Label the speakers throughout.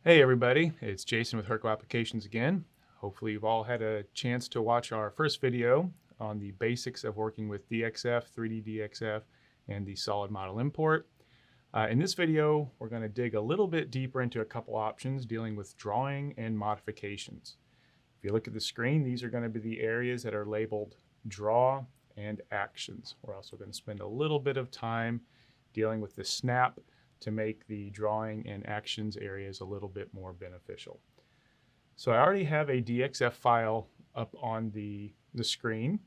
Speaker 1: Hey everybody, it's Jason with Hurco Applications again. Hopefully you've all had a chance to watch our first video on the basics of working with DXF, 3D DXF, and the solid model import. In this video, we're going to dig a little bit deeper into a couple options dealing with drawing and modifications. If you look at the screen, these are going to be the areas that are labeled draw and actions. We're also going to spend a little bit of time dealing with the snap to make the drawing and actions areas a little bit more beneficial. So I already have a DXF file up on the screen,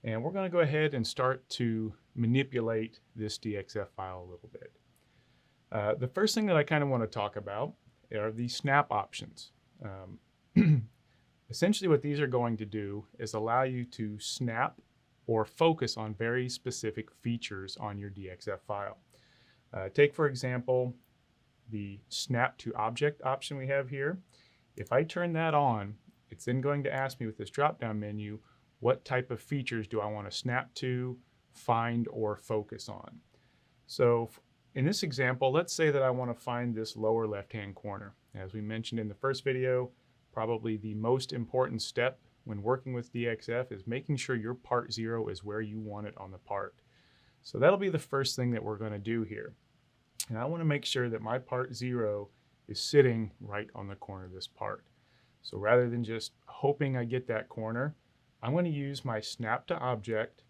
Speaker 1: and we're going to go ahead and start to manipulate this DXF file a little bit. The first thing that I kind of want to talk about are the snap options. Essentially what these are going to do is allow you to snap or focus on very specific features on your DXF file. Take, for example, the snap to object option we have here. If I turn that on, it's then going to ask me with this drop-down menu, what type of features do I want to snap to, find, or focus on? So in this example, let's say that I want to find this lower left-hand corner. As we mentioned in the first video, probably the most important step when working with DXF is making sure your part 0 is where you want it on the part. So that'll be the first thing that we're going to do here. And I want to make sure that my part 0 is sitting right on the corner of this part. So rather than just hoping I get that corner, I'm going to use my snap to object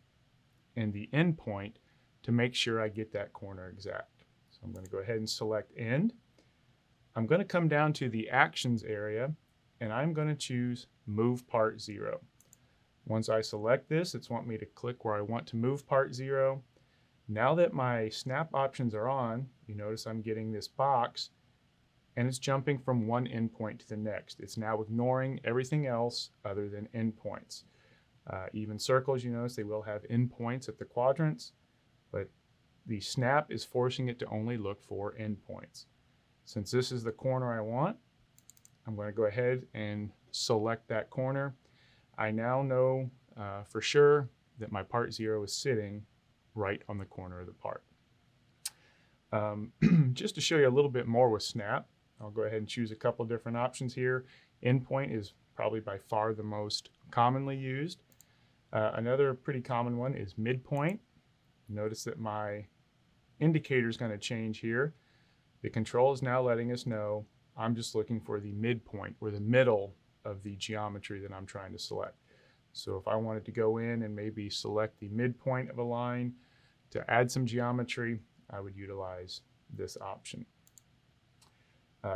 Speaker 1: and the end point to make sure I get that corner exact. So I'm going to go ahead and select end. I'm going to come down to the actions area and I'm going to choose move part 0. Once I select this, it's want me to click where I want to move part 0. Now that my snap options are on, you notice I'm getting this box and it's jumping from one endpoint to the next. It's now ignoring everything else other than endpoints. Even circles, you notice they will have endpoints at the quadrants, but the snap is forcing it to only look for endpoints. Since this is the corner I want, I'm going to go ahead and select that corner. I now know for sure that my part 0 is sitting right on the corner of the part. Just to show you a little bit more with snap, I'll go ahead and choose a couple different options here. Endpoint is probably by far the most commonly used. Another pretty common one is midpoint. Notice that my indicator is going to change here. The control is now letting us know I'm just looking for the midpoint or the middle of the geometry that I'm trying to select. So if I wanted to go in and maybe select the midpoint of a line to add some geometry, I would utilize this option.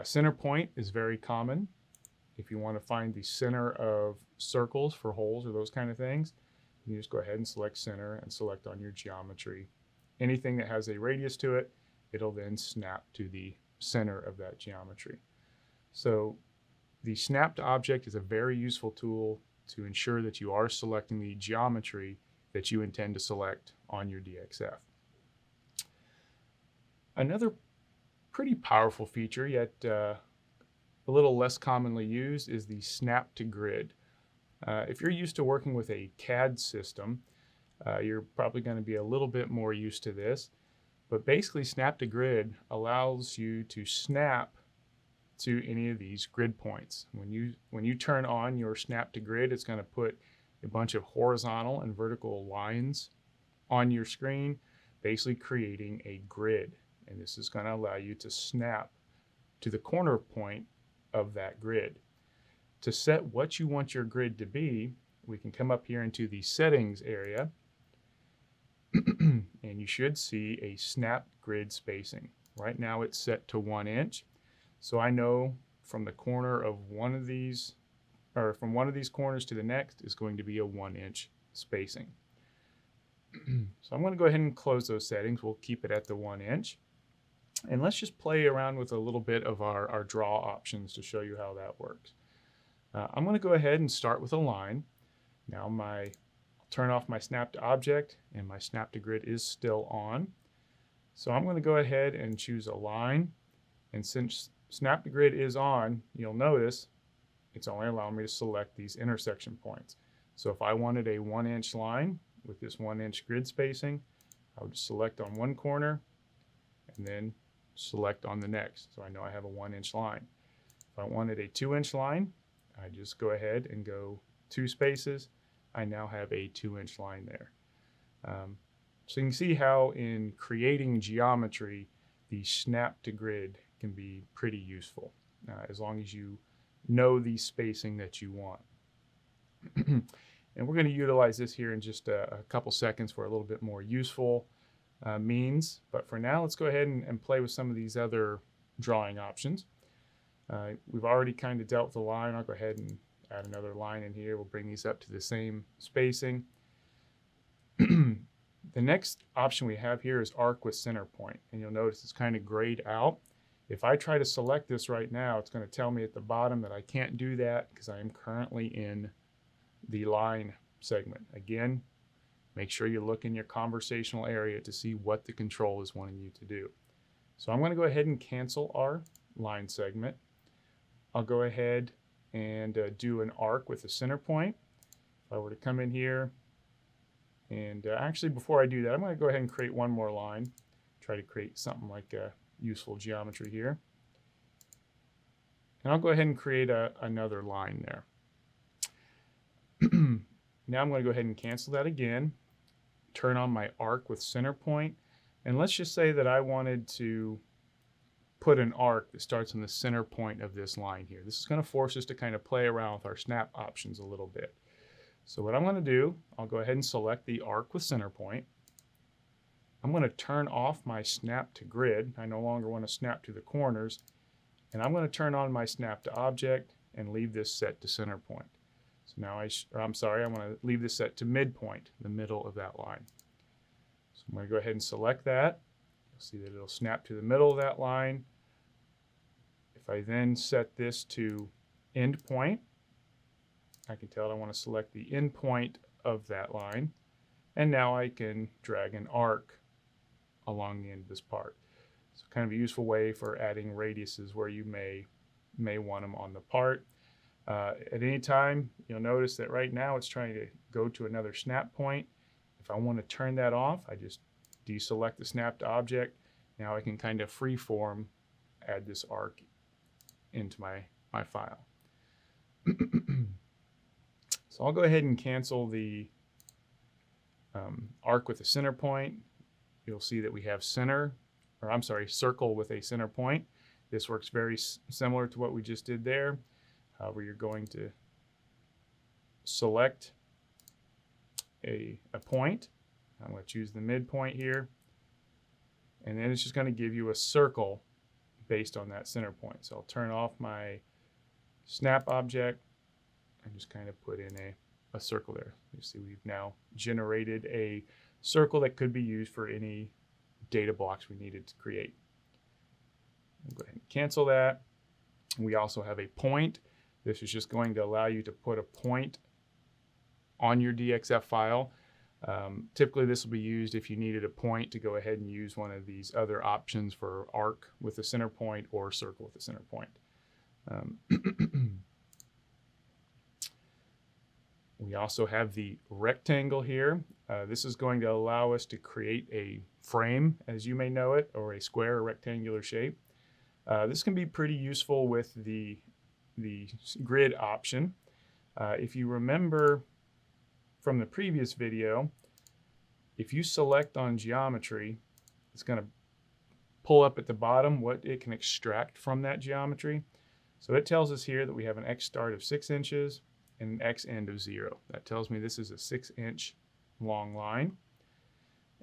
Speaker 1: Center point is very common. If you want to find the center of circles for holes or those kind of things, you just go ahead and select center and select on your geometry. Anything that has a radius to it, it'll then snap to the center of that geometry. So the snap to object is a very useful tool to ensure that you are selecting the geometry that you intend to select on your DXF. Another pretty powerful feature, yet a little less commonly used, is the snap to grid. If you're used to working with a CAD system, you're probably going to be a little bit more used to this. But basically, snap to grid allows you to snap to any of these grid points. When you turn on your snap to grid, it's going to put a bunch of horizontal and vertical lines on your screen, basically creating a grid. And this is going to allow you to snap to the corner point of that grid. To set what you want your grid to be, we can come up here into the settings area and you should see a snap grid spacing. Right now it's set to 1 inch. So I know from the corner of one of these, or from one of these corners to the next is going to be a 1 inch spacing. So I'm going to go ahead and close those settings. We'll keep it at the 1 inch. And let's just play around with a little bit of our draw options to show you how that works. I'm going to go ahead and start with a line. Now I'll turn off my snap to object and my snap to grid is still on. So I'm going to go ahead and choose a line, and since snap to grid is on, you'll notice it's only allowing me to select these intersection points. So if I wanted a 1 inch line with this 1 inch grid spacing, I would select on one corner and then select on the next. So I know I have a 1 inch line. If I wanted a 2-inch line, I just go ahead and go 2 spaces. I now have a 2-inch line there. So you can see how in creating geometry, the snap to grid can be pretty useful as long as you know the spacing that you want. And we're going to utilize this here in just a couple seconds for a little bit more useful means. But for now, let's go ahead and play with some of these other drawing options. We've already kind of dealt with the line. I'll go ahead and add another line in here. We'll bring these up to the same spacing. The next option we have here is arc with center point. And you'll notice it's kind of grayed out. If I try to select this right now, it's going to tell me at the bottom that I can't do that because I am currently in the line segment. Again, make sure you look in your conversational area to see what the control is wanting you to do. So I'm going to go ahead and cancel our line segment. I'll go ahead and do an arc with a center point. If I were to come in here, and actually before I do that, I'm going to go ahead and create one more line. Try to create something like a useful geometry here. And I'll go ahead and create another line there. Now I'm going to go ahead and cancel that again. Turn on my arc with center point. And let's just say that I wanted to put an arc that starts on the center point of this line here. This is going to force us to kind of play around with our snap options a little bit. So what I'm going to do, I'll go ahead and select the arc with center point. I'm going to turn off my snap to grid. I no longer want to snap to the corners. And I'm going to turn on my snap to object and leave this set to center point. So now I'm going to leave this set to midpoint, the middle of that line. So I'm going to go ahead and select that. You'll see that it'll snap to the middle of that line. If I then set this to end point, I can tell I want to select the end point of that line. And now I can drag an arc along the end of this part. So kind of a useful way for adding radiuses where you may want them on the part. At any time, you'll notice that right now it's trying to go to another snap point. If I want to turn that off, I just deselect the snap to object. Now I can kind of freeform add this arc into my file. So I'll go ahead and cancel the arc with a center point. You'll see that we have circle with a center point. This works very similar to what we just did there. However, you're going to select a point. I'm going to choose the midpoint here. And then it's just going to give you a circle based on that center point. So I'll turn off my snap object and just kind of put in a circle there. You see we've now generated a circle that could be used for any data blocks we needed to create. I'll go ahead and cancel that. We also have a point. This is just going to allow you to put a point on your DXF file. Typically this will be used if you needed a point to go ahead and use one of these other options for arc with a center point or circle with a center point. We also have the rectangle here. This is going to allow us to create a frame, as you may know it, or a square or rectangular shape. This can be pretty useful with the grid option. If you remember from the previous video, if you select on geometry, it's going to pull up at the bottom what it can extract from that geometry. So it tells us here that we have an X start of 6 inches and an X end of 0. That tells me this is a 6-inch long line.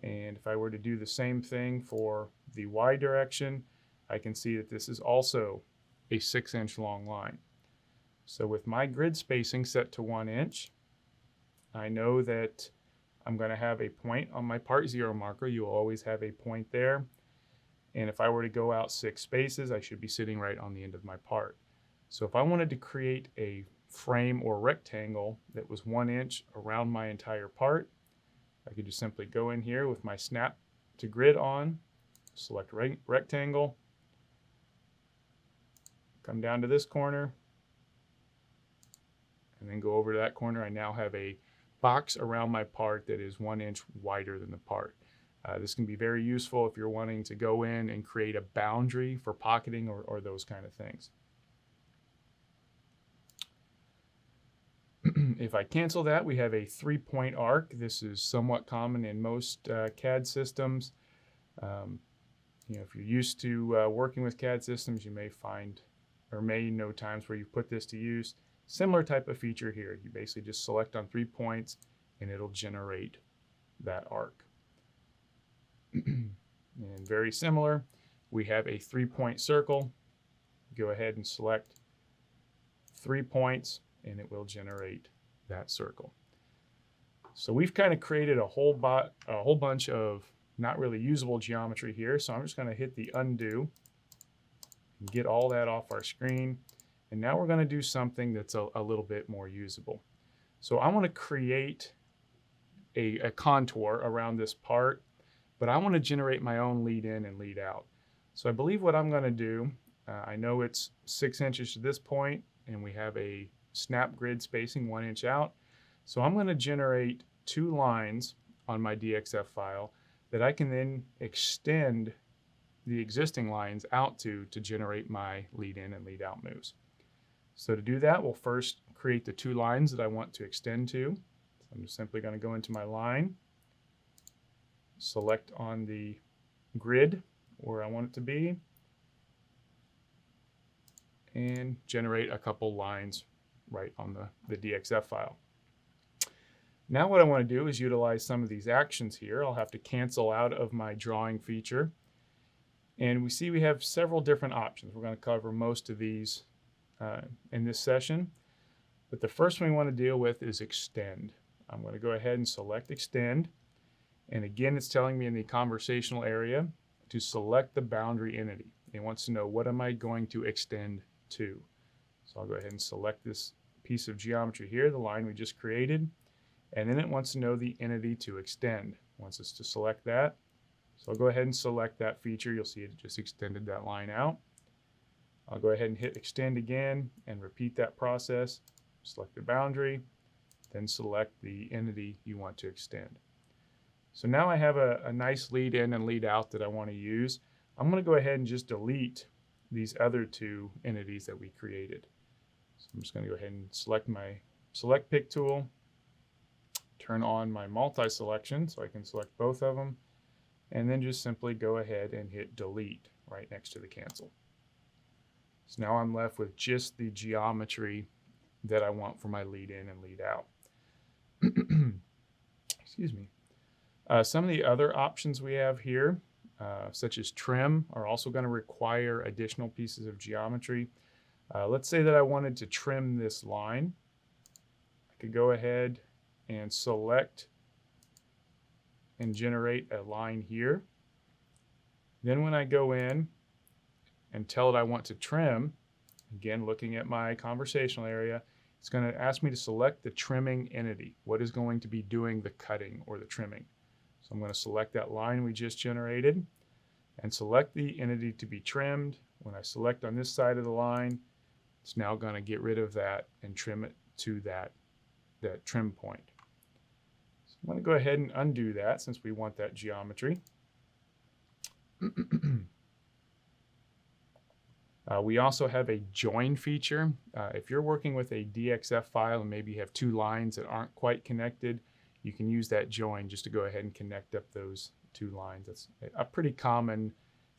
Speaker 1: And if I were to do the same thing for the Y direction, I can see that this is also a 6-inch long line. So with my grid spacing set to 1 inch, I know that I'm going to have a point on my part 0 marker. You will always have a point there. And if I were to go out 6 spaces, I should be sitting right on the end of my part. So if I wanted to create a frame or rectangle that was 1 inch around my entire part, I could just simply go in here with my snap to grid on, select rectangle, come down to this corner, and then go over to that corner. I now have a box around my part that is 1 inch wider than the part. This can be very useful if you're wanting to go in and create a boundary for pocketing or those kind of things. If I cancel that, we have a 3-point arc. This is somewhat common in most CAD systems. If you're used to working with CAD systems, you may find or may know times where you put this to use. Similar type of feature here. You basically just select on 3 points and it'll generate that arc. And very similar, we have a 3-point circle. Go ahead and select 3 points and it will generate that circle. So we've kind of created a whole bunch of not really usable geometry here. So I'm just going to hit the undo and get all that off our screen. And now we're going to do something that's a little bit more usable. So I want to create a contour around this part, but I want to generate my own lead in and lead out. So I believe what I'm going to do, I know it's 6 inches to this point, and we have a snap grid spacing 1 inch out. So I'm going to generate 2 lines on my DXF file that I can then extend the existing lines out to generate my lead in and lead out moves. So to do that, we'll first create the 2 lines that I want to extend to. So I'm just simply going to go into my line, select on the grid where I want it to be, and generate a couple lines right on the DXF file. Now what I want to do is utilize some of these actions here. I'll have to cancel out of my drawing feature. And we see we have several different options. We're going to cover most of these in this session. But the first one we want to deal with is extend. I'm going to go ahead and select extend. And again, it's telling me in the conversational area to select the boundary entity. It wants to know, what am I going to extend to? So I'll go ahead and select this piece of geometry here, the line we just created. And then it wants to know the entity to extend. It wants us to select that. So I'll go ahead and select that feature. You'll see it just extended that line out. I'll go ahead and hit extend again and repeat that process. Select the boundary, then select the entity you want to extend. So now I have a nice lead in and lead out that I want to use. I'm going to go ahead and just delete these other 2 entities that we created. So I'm just going to go ahead and select my select pick tool, turn on my multi-selection so I can select both of them, and then just simply go ahead and hit delete right next to the cancel. So now I'm left with just the geometry that I want for my lead in and lead out. Excuse me. Some of the other options we have here, such as trim, are also going to require additional pieces of geometry. Let's say that I wanted to trim this line. I could go ahead and select and generate a line here. Then when I go in and tell it I want to trim, again looking at my conversational area, it's going to ask me to select the trimming entity. What is going to be doing the cutting or the trimming? So I'm going to select that line we just generated and select the entity to be trimmed. When I select on this side of the line, it's now going to get rid of that and trim it to that trim point. So I'm going to go ahead and undo that since we want that geometry. We also have a join feature. If you're working with a DXF file and maybe you have 2 lines that aren't quite connected, you can use that join just to go ahead and connect up those 2 lines. That's a pretty common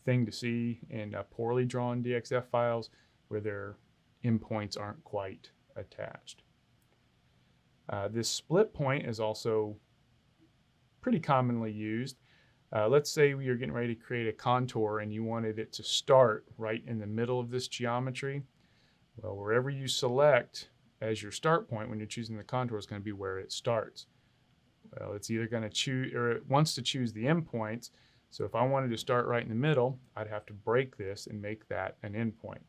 Speaker 1: thing to see in poorly drawn DXF files where their endpoints aren't quite attached. This split point is also pretty commonly used. Let's say you're getting ready to create a contour and you wanted it to start right in the middle of this geometry. Well, wherever you select as your start point when you're choosing the contour is going to be where it starts. Well, it's either going to choose, or it wants to choose the endpoints. So if I wanted to start right in the middle, I'd have to break this and make that an endpoint.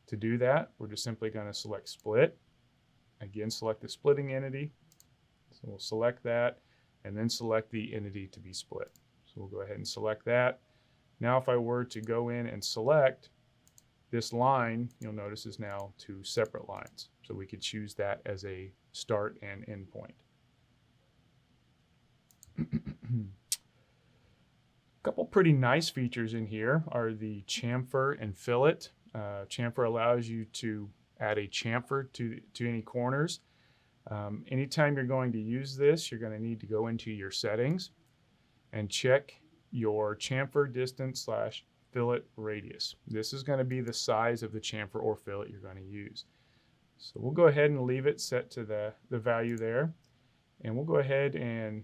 Speaker 1: To do that, we're just simply going to select split. Again, select the splitting entity. So we'll select that and then select the entity to be split. So we'll go ahead and select that. Now if I were to go in and select this line, you'll notice is now 2 separate lines. So we could choose that as a start and end point. A couple pretty nice features in here are the chamfer and fillet. Chamfer allows you to add a chamfer to any corners. Anytime you're going to use this, you're going to need to go into your settings and check your chamfer distance / fillet radius. This is going to be the size of the chamfer or fillet you're going to use. So we'll go ahead and leave it set to the value there. And we'll go ahead and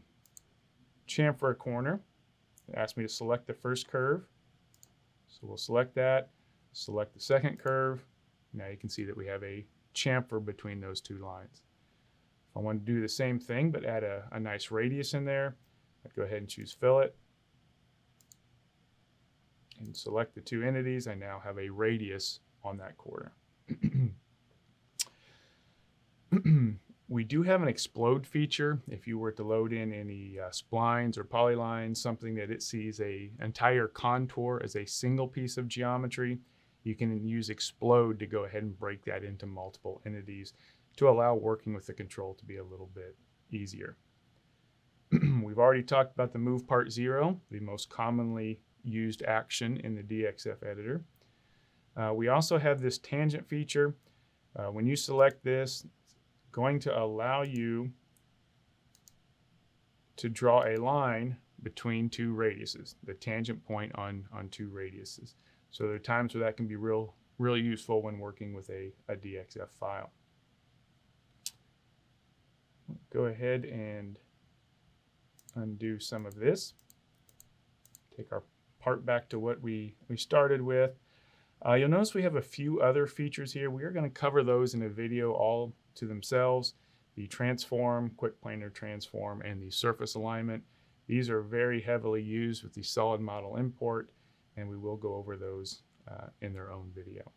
Speaker 1: chamfer a corner. It asks me to select the first curve. So we'll select that, select the second curve. Now you can see that we have a chamfer between those two lines. If I want to do the same thing but add a nice radius in there, I'd go ahead and choose fillet and select the two entities. I now have a radius on that corner. We do have an explode feature. If you were to load in any splines or polylines, something that it sees an entire contour as a single piece of geometry, you can use explode to go ahead and break that into multiple entities to allow working with the control to be a little bit easier. We've already talked about the move part 0, the most commonly used action in the DXF editor. We also have this tangent feature. When you select this, going to allow you to draw a line between two radiuses, the tangent point on two radiuses. So there are times where that can be really useful when working with a DXF file. Go ahead and undo some of this. Take our part back to what we started with. You'll notice we have a few other features here. We are going to cover those in a video all to themselves. The transform, quick planar transform, and the surface alignment. These are very heavily used with the solid model import, and we will go over those in their own video.